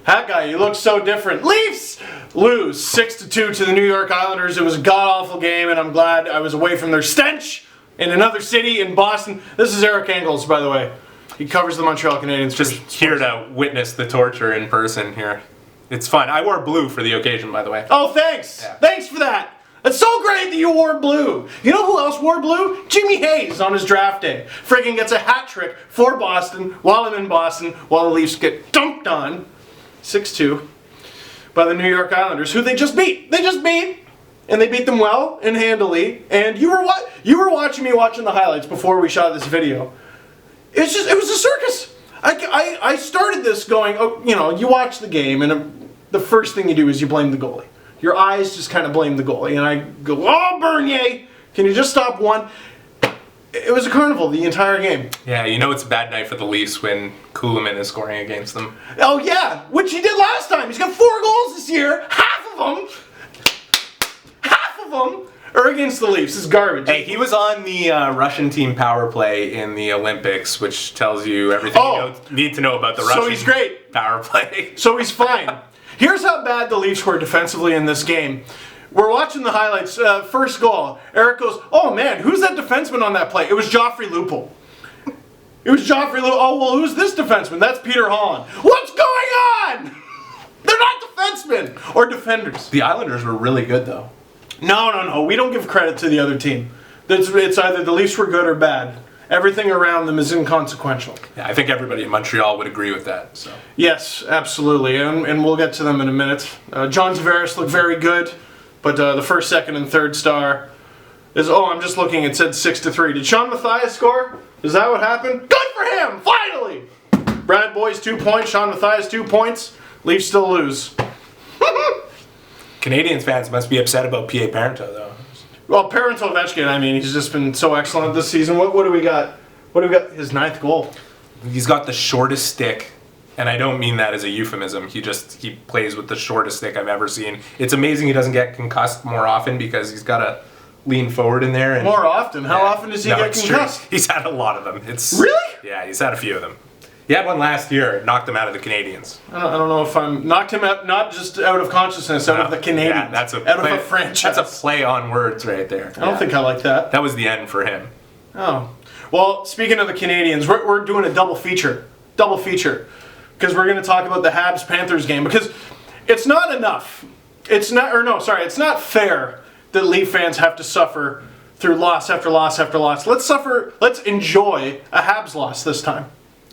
That guy, he looks so different. Leafs lose 6-2 to the New York Islanders. It was a god-awful game, and I'm glad I was away from their stench in another city in Boston. This is Eric Engels, by the way. He covers the Montreal Canadiens. Just here to witness the torture in person here. It's fun. I wore blue for the occasion, by the way. Oh, thanks. Yeah. Thanks for that. It's so great that you wore blue. You know who else wore blue? Jimmy Hayes on his draft day. Friggin' gets a hat trick for Boston while I'm in Boston, while the Leafs get dumped on 6-2 by the New York Islanders, who they just beat. They just beat, and they beat them well and handily. And you were watching me watching the highlights before we shot this video. It was a circus. I started this going, oh, you know, you watch the game, and the first thing you do is you blame the goalie. Your eyes just kind of blame the goalie. And I go, oh, Bernier, can you just stop one? It was a carnival the entire game. Yeah, you know it's a bad night for the Leafs when Kuhlman is scoring against them. Oh, yeah, which he did last time. He's got 4 goals this year. Half of them are against the Leafs. It's garbage. Hey, he was on the Russian team power play in the Olympics, which tells you everything you need to know about the Russian so he's great. Power play. So he's fine. Here's how bad the Leafs were defensively in this game. We're watching the highlights. First goal. Eric goes, oh man, who's that defenseman on that play? It was Joffrey Lupul. It was Joffrey Lupul. Oh, well, who's this defenseman? That's Peter Holland. What's going on? They're not defensemen or defenders. The Islanders were really good, though. No. We don't give credit to the other team. It's either the Leafs were good or bad. Everything around them is inconsequential. Yeah, I think everybody in Montreal would agree with that. So. Yes, absolutely, and we'll get to them in a minute. John Tavares looked very good, but the first, second, and third star is, I'm just looking, it said 6-3. Did Sean Mathias score? Is that what happened? Good for him, finally! Brad Boyes 2 points, Sean Mathias 2 points, Leafs still lose. Canadiens fans must be upset about P.A. Parento, though. Well, Parento Ovechkin, I mean, he's just been so excellent this season. What do we got? What do we got? His 9th goal. He's got the shortest stick, and I don't mean that as a euphemism. He plays with the shortest stick I've ever seen. It's amazing he doesn't get concussed more often because he's got to lean forward in there. And, more often? How often does he get concussed? True. He's had a lot of them. Really? Yeah, he's had a few of them. He had one last year, knocked him out of the Canadiens. I don't know if I'm knocked him out, not just out of consciousness, out of the Canadiens. Yeah, out of a franchise. That's a play on words right there. I don't think I like that. That was the end for him. Oh. Well, speaking of the Canadiens, we're doing a double feature. Because we're going to talk about the Habs-Panthers game. Because it's not enough. It's not fair that Leaf fans have to suffer through loss after loss after loss. Let's enjoy a Habs loss this time.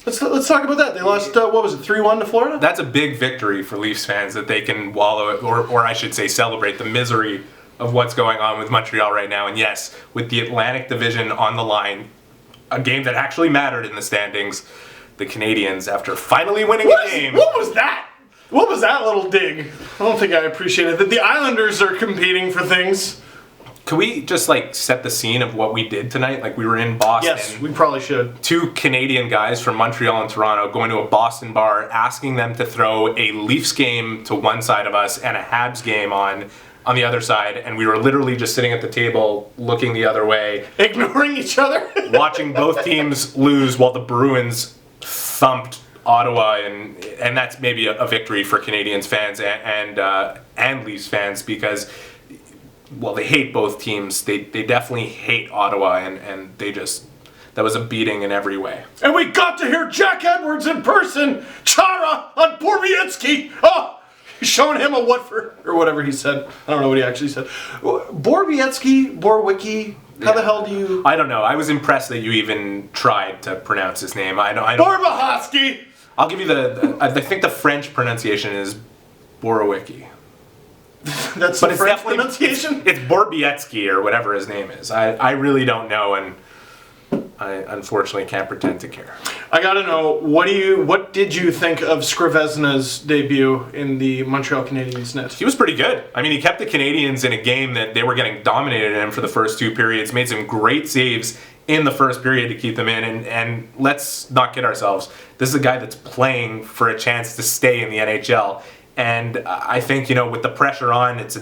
Let's talk about that. They lost, 3-1 to Florida? That's a big victory for Leafs fans that they can wallow, or I should say celebrate the misery of what's going on with Montreal right now. And yes, with the Atlantic Division on the line, a game that actually mattered in the standings, the Canadiens, after finally winning a game... What was that? What was that little dig? I don't think I appreciated that. The Islanders are competing for things. Can we just set the scene of what we did tonight? We were in Boston. Yes, we probably should. 2 Canadian guys from Montreal and Toronto going to a Boston bar, asking them to throw a Leafs game to one side of us and a Habs game on the other side, and we were literally just sitting at the table looking the other way, ignoring each other, watching both teams lose while the Bruins thumped Ottawa, and that's maybe a victory for Canadiens fans and Leafs fans because. Well, they hate both teams. They definitely hate Ottawa, and that was a beating in every way. And we got to hear Jack Edwards in person. Chara on Borowiecki. Oh, he's showing him a Watford or whatever he said. I don't know what he actually said. Borowiecki. How the hell do you? I don't know. I was impressed that you even tried to pronounce his name. I don't. Borowiecki. I'll give you I think the French pronunciation is Borowiecki. That's the French pronunciation? It's Borowiecki or whatever his name is. I really don't know, and I unfortunately can't pretend to care. I gotta know, what did you think of Skrivezna's debut in the Montreal Canadiens net? He was pretty good. I mean, he kept the Canadiens in a game that they were getting dominated in for the first 2 periods, made some great saves in the first period to keep them in, and let's not kid ourselves. This is a guy that's playing for a chance to stay in the NHL. And I think, with the pressure on, it's a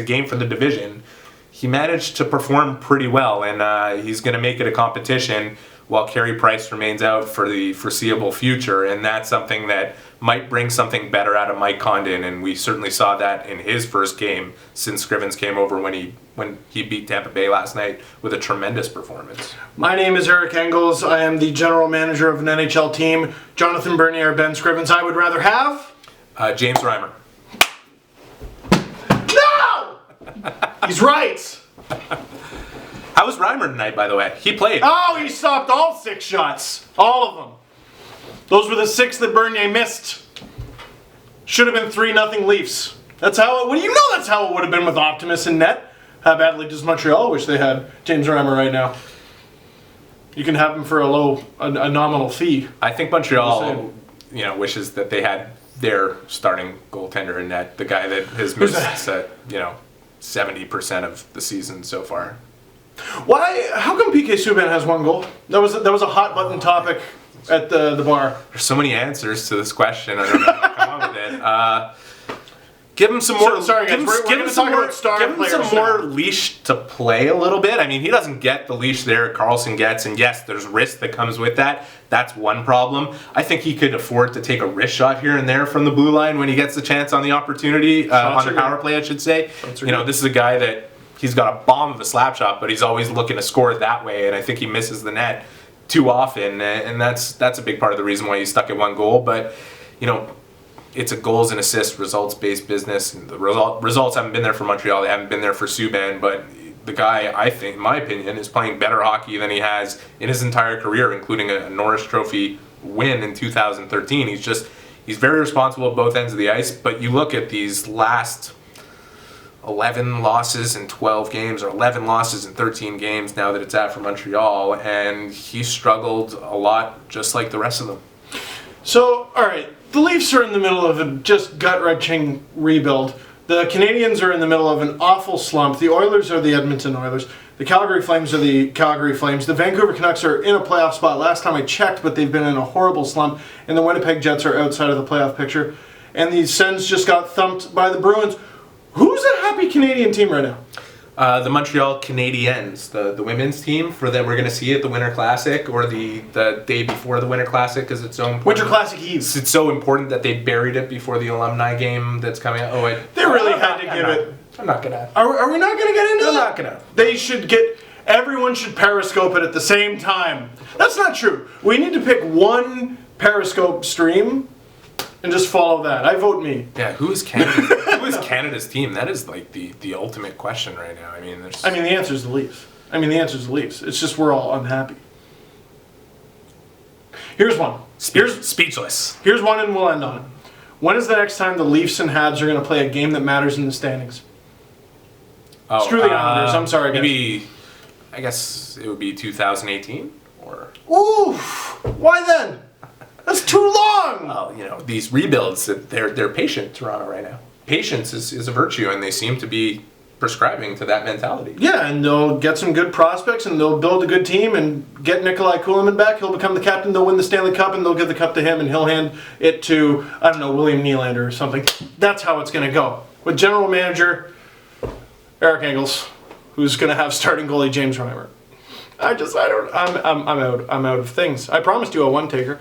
game for the division. He managed to perform pretty well, and he's going to make it a competition while Carey Price remains out for the foreseeable future, and that's something that might bring something better out of Mike Condon, and we certainly saw that in his first game since Scrivens came over when he beat Tampa Bay last night with a tremendous performance. My name is Eric Engels. I am the general manager of an NHL team. Jonathan Bernier, Ben Scrivens. I would rather have... James Reimer. No! He's right. How was Reimer tonight, by the way? He played. Oh, he stopped all 6 shots. All of them. Those were the 6 that Bernier missed. Should have been 3-0 Leafs. That's how it would. You know that's how it would have been with Optimus in net. How badly does Montreal wish they had James Reimer right now? You can have him for a nominal fee. I think Montreal, wishes that they had their starting goaltender in net, the guy that has missed 70% of the season so far. Why? How come PK Subban has 1 goal? That was a hot button topic at the bar. There's so many answers to this question. I don't know how to come up with it. Give him some more. Sorry, guys. We're going to talk about star give him players some more now. leash to play a little bit. I mean, he doesn't get the leash there Carlson gets, and yes, there's risk that comes with that. That's one problem. I think he could afford to take a wrist shot here and there from the blue line when he gets the chance on the opportunity, on the power play, I should say. This is a guy that he's got a bomb of a slap shot, but he's always looking to score that way, and I think he misses the net too often, and that's a big part of the reason why he's stuck at 1 goal. But it's a goals and assists, results-based business. And the results haven't been there for Montreal. They haven't been there for Subban. But the guy, I think, in my opinion, is playing better hockey than he has in his entire career, including a Norris Trophy win in 2013. He's very responsible at both ends of the ice. But you look at these last 11 losses in 12 games, or 11 losses in 13 games now that it's at for Montreal, and he struggled a lot just like the rest of them. So, all right. The Leafs are in the middle of a just gut-wrenching rebuild. The Canadiens are in the middle of an awful slump. The Oilers are the Edmonton Oilers. The Calgary Flames are the Calgary Flames. The Vancouver Canucks are in a playoff spot last time I checked, but they've been in a horrible slump. And the Winnipeg Jets are outside of the playoff picture. And the Sens just got thumped by the Bruins. Who's a happy Canadian team right now? The Montreal Canadiens, the women's team, for that we're going to see at the Winter Classic, or the day before the Winter Classic, because it's so important. Winter Classic Eve. It's so important that they buried it before the alumni game that's coming out. They really had to give it. I'm not going to. Are we not going to get into that? I'm not going to. They should get... Everyone should Periscope it at the same time. That's not true. We need to pick one Periscope stream and just follow that. I vote me. Yeah, who is Canada's team? That is like the ultimate question right now. I mean, the answer is the Leafs. It's just we're all unhappy. Here's one. Speechless. Here's one, and we'll end on it. When is the next time the Leafs and Habs are going to play a game that matters in the standings? Screw the Islanders. I'm sorry, guys. Maybe, I guess it would be 2018 or. Oof. Why then? That's too long. Well, these rebuilds, they're patient, Toronto, right now. Patience is a virtue, and they seem to be prescribing to that mentality. Yeah, and they'll get some good prospects, and they'll build a good team, and get Nikolai Kulemin back. He'll become the captain. They'll win the Stanley Cup, and they'll give the cup to him, and he'll hand it to, I don't know, William Nylander or something. That's how it's going to go. With general manager Eric Engels, who's going to have starting goalie James Reimer. I'm out of things. I promised you a one-taker.